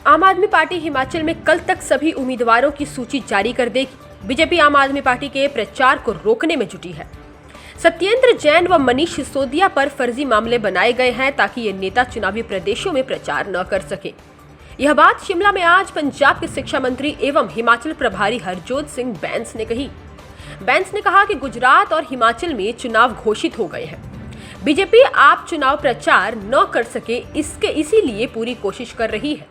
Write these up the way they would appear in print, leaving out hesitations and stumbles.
आम आदमी पार्टी हिमाचल में कल तक सभी उम्मीदवारों की सूची जारी कर देगी। बीजेपी आम आदमी पार्टी के प्रचार को रोकने में जुटी है। सत्येंद्र जैन व मनीष सिसोदिया पर फर्जी मामले बनाए गए हैं ताकि ये नेता चुनावी प्रदेशों में प्रचार न कर सके। यह बात शिमला में आज पंजाब के शिक्षा मंत्री एवं हिमाचल प्रभारी हरजोत सिंह बैंस ने कही। बैंस ने कहा कि गुजरात और हिमाचल में चुनाव घोषित हो गए हैं। बीजेपी आप चुनाव प्रचार न कर सके इसीलिए पूरी कोशिश कर रही है।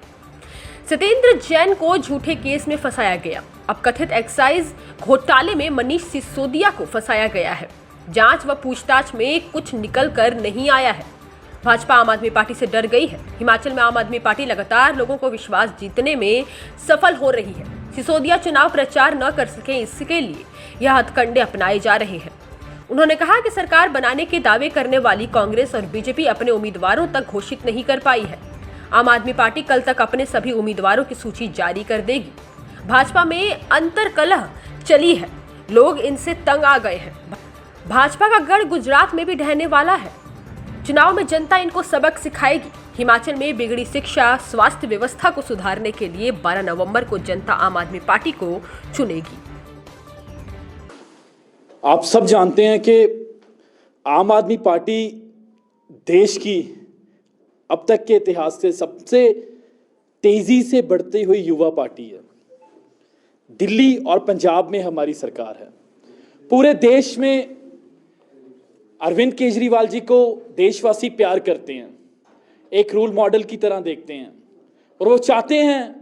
सत्येंद्र जैन को झूठे केस में फंसाया गया। अब कथित एक्साइज घोटाले में मनीष सिसोदिया को फंसाया गया है। जांच व पूछताछ में कुछ निकल कर नहीं आया है। भाजपा आम आदमी पार्टी से डर गई है। हिमाचल में आम आदमी पार्टी लगातार लोगों को विश्वास जीतने में सफल हो रही है। सिसोदिया चुनाव प्रचार न कर सके इसके लिए यह हथकंडे अपनाए जा रहे हैं। उन्होंने कहा कि सरकार बनाने के दावे करने वाली कांग्रेस और बीजेपी अपने उम्मीदवारों तक घोषित नहीं कर पाई है। आम आदमी पार्टी कल तक अपने सभी उम्मीदवारों की सूची जारी कर देगी। भाजपा में अंतर्कलह चली है, लोग इनसे तंग आ गए हैं। भाजपा का गढ़ गुजरात में भी ढहने वाला है। चुनाव में जनता इनको सबक सिखाएगी। हिमाचल में बिगड़ी शिक्षा, स्वास्थ्य व्यवस्था को सुधारने के लिए 12 नवंबर को जनता आम आदमी पार्टी को चुनेगी। आप सब जानते हैं कि आम आदमी पार्टी देश की अब तक के इतिहास से सबसे तेजी से बढ़ती हुई युवा पार्टी है। दिल्ली और पंजाब में हमारी सरकार है। पूरे देश में अरविंद केजरीवाल जी को देशवासी प्यार करते हैं, एक रोल मॉडल की तरह देखते हैं और वो चाहते हैं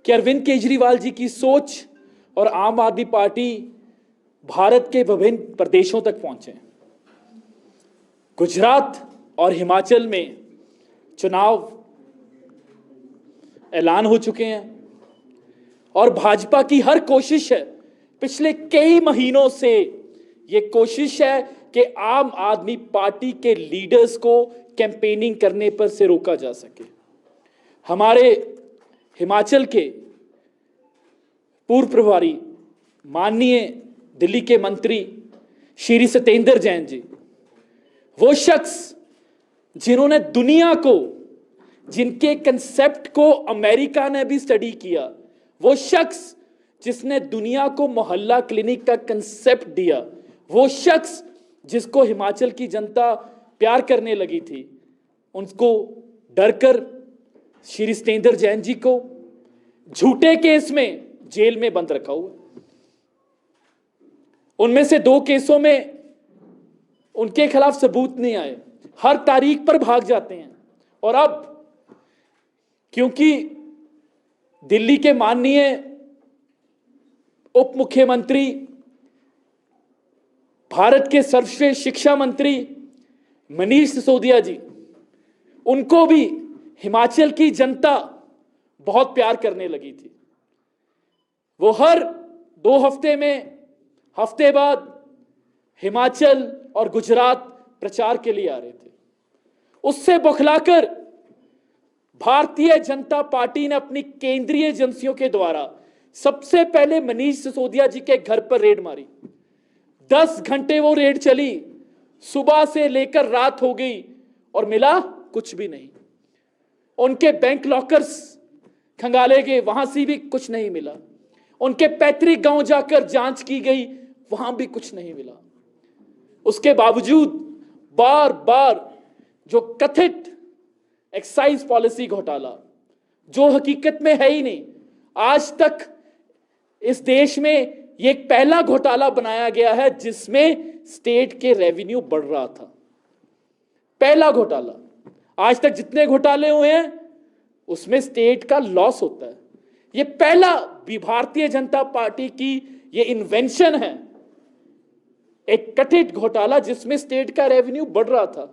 कि अरविंद केजरीवाल जी की सोच और आम आदमी पार्टी भारत के विभिन्न प्रदेशों तक पहुंचे। गुजरात और हिमाचल में चुनाव ऐलान हो चुके हैं और भाजपा की हर कोशिश है, पिछले कई महीनों से ये कोशिश है कि आम आदमी पार्टी के लीडर्स को कैंपेनिंग करने पर से रोका जा सके। हमारे हिमाचल के पूर्व प्रभारी माननीय दिल्ली के मंत्री श्री सत्येंद्र जैन जी, वो शख्स जिन्होंने दुनिया को, जिनके कंसेप्ट को अमेरिका ने भी स्टडी किया, वो शख्स जिसने दुनिया को मोहल्ला क्लिनिक का कंसेप्ट दिया, वो शख्स जिसको हिमाचल की जनता प्यार करने लगी थी, उनको डरकर श्री सत्येंद्र जैन जी को झूठे केस में जेल में बंद रखा हुआ। उनमें से 2 केसों में उनके खिलाफ सबूत नहीं आए, हर तारीख पर भाग जाते हैं। और अब क्योंकि दिल्ली के माननीय उप मुख्यमंत्री, भारत के सर्वश्रेष्ठ शिक्षा मंत्री मनीष सिसोदिया जी, उनको भी हिमाचल की जनता बहुत प्यार करने लगी थी। वो हर 2 हफ्ते में, हफ्ते बाद हिमाचल और गुजरात प्रचार के लिए आ रहे थे। उससे बौखलाकर भारतीय जनता पार्टी ने अपनी केंद्रीय एजेंसियों के द्वारा सबसे पहले मनीष सिसोदिया जी के घर पर रेड मारी। 10 घंटे वो रेड चली, सुबह से लेकर रात हो गई और मिला कुछ भी नहीं। उनके बैंक लॉकर्स खंगाले गए, वहां से भी कुछ नहीं मिला। उनके पैतृक गांव जाकर जांच की गई, वहां भी कुछ नहीं मिला। उसके बावजूद बार बार जो कथित एक्साइज पॉलिसी घोटाला, जो हकीकत में है ही नहीं, आज तक इस देश में ये एक पहला घोटाला बनाया गया है जिसमें स्टेट के रेवेन्यू बढ़ रहा था। पहला घोटाला। आज तक जितने घोटाले हुए हैं उसमें स्टेट का लॉस होता है। ये पहला भी भारतीय जनता पार्टी की ये इन्वेंशन है, एक कथित घोटाला जिसमें स्टेट का रेवेन्यू बढ़ रहा था।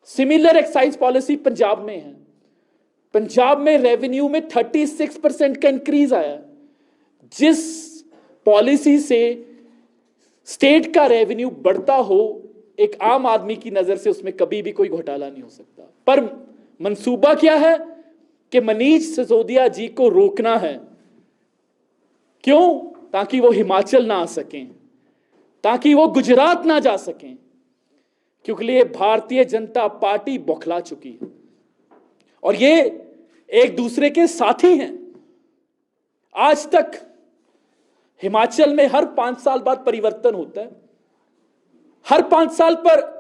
सिमिलर एक्साइज पॉलिसी पंजाब में है। पंजाब में रेवेन्यू में 36% का इंक्रीज आया। जिस पॉलिसी से स्टेट का रेवेन्यू बढ़ता हो, एक आम आदमी की नजर से उसमें कभी भी कोई घोटाला नहीं हो सकता। पर मंसूबा क्या है कि मनीष सिसोदिया जी को रोकना है। क्यों? ताकि वो हिमाचल ना आ सकें, ताकि वो गुजरात ना जा सकें, क्योंकि ये भारतीय जनता पार्टी बौखला चुकी है। और ये एक दूसरे के साथी हैं। आज तक हिमाचल में हर 5 साल बाद परिवर्तन होता है। हर 5 साल पर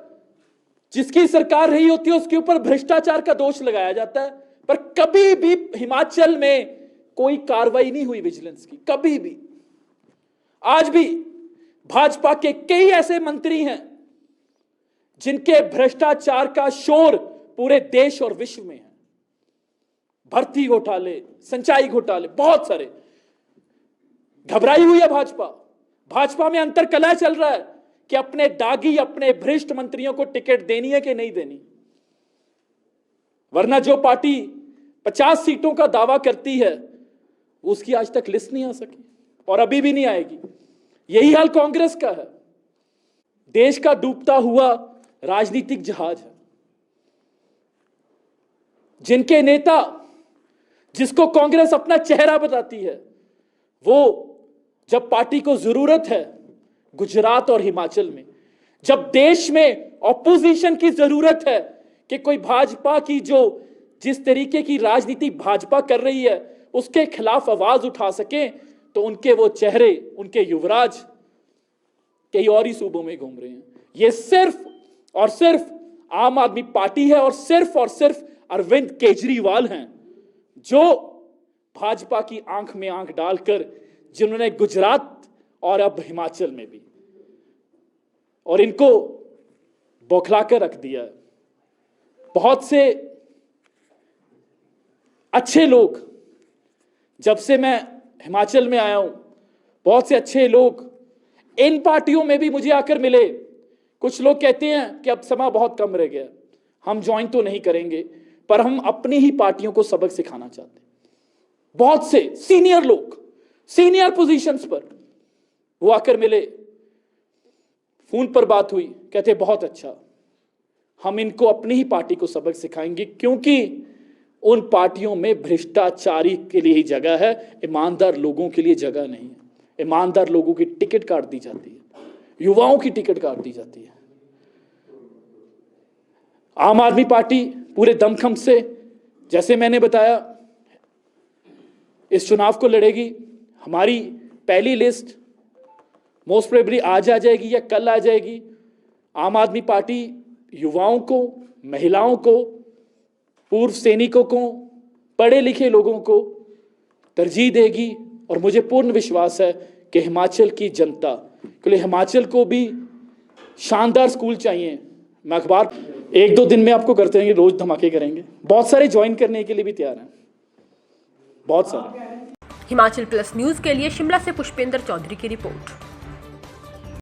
जिसकी सरकार रही होती है उसके ऊपर भ्रष्टाचार का दोष लगाया जाता है, पर कभी भी हिमाचल में कोई कार्रवाई नहीं हुई विजिलेंस की, कभी भी। आज भी भाजपा के कई ऐसे मंत्री हैं जिनके भ्रष्टाचार का शोर पूरे देश और विश्व में है। भर्ती घोटाले, सिंचाई घोटाले, बहुत सारे। घबराई हुई है भाजपा। भाजपा में अंतर कलह चल रहा है कि अपने दागी, अपने भ्रष्ट मंत्रियों को टिकट देनी है कि नहीं देनी। वरना जो पार्टी 50 सीटों का दावा करती है उसकी आज तक लिस्ट नहीं आ सकी और अभी भी नहीं आएगी। यही हाल कांग्रेस का है। देश का डूबता हुआ राजनीतिक जहाज है। जिनके नेता, जिसको कांग्रेस अपना चेहरा बताती है, वो जब पार्टी को जरूरत है गुजरात और हिमाचल में, जब देश में ऑपोजिशन की जरूरत है कि कोई भाजपा की जिस तरीके की राजनीति भाजपा कर रही है उसके खिलाफ आवाज उठा सके, तो उनके वो चेहरे, उनके युवराज कई और ही सूबों में घूम रहे हैं। ये सिर्फ और सिर्फ आम आदमी पार्टी है और सिर्फ अरविंद केजरीवाल हैं जो भाजपा की आंख में आंख डालकर, जिन्होंने गुजरात और अब हिमाचल में भी, और इनको बौखला कर रख दिया है। बहुत से अच्छे लोग, जब से मैं हिमाचल में आया हूं, बहुत से अच्छे लोग इन पार्टियों में भी मुझे आकर मिले। कुछ लोग कहते हैं कि अब समय बहुत कम रह गया, हम ज्वाइन तो नहीं करेंगे, पर हम अपनी ही पार्टियों को सबक सिखाना चाहते हैं। बहुत से सीनियर लोग, सीनियर पोजीशंस पर वो आकर मिले, फोन पर बात हुई, कहते बहुत अच्छा, हम इनको अपनी ही पार्टी को सबक सिखाएंगे, क्योंकि उन पार्टियों में भ्रष्टाचारी के लिए ही जगह है, ईमानदार लोगों के लिए जगह नहीं है। ईमानदार लोगों की टिकट काट दी जाती है, युवाओं की टिकट काट दी जाती है। आम आदमी पार्टी पूरे दमखम से, जैसे मैंने बताया, इस चुनाव को लड़ेगी। हमारी पहली लिस्ट मोस्ट प्रोबेबली आज आ जाएगी या कल आ जाएगी। आम आदमी पार्टी युवाओं को, महिलाओं को, पूर्व सैनिकों को, पढ़े लिखे लोगों को तरजीह देगी, और मुझे पूर्ण विश्वास है कि हिमाचल की जनता, क्योंकि हिमाचल को भी शानदार स्कूल चाहिए। मैं अखबार 1-2 दिन में आपको करते रहेंगे, रोज धमाके करेंगे। बहुत सारे ज्वाइन करने के लिए भी तैयार हैं, बहुत सारे। हिमाचल प्लस न्यूज के लिए शिमला से पुष्पेंद्र चौधरी की रिपोर्ट।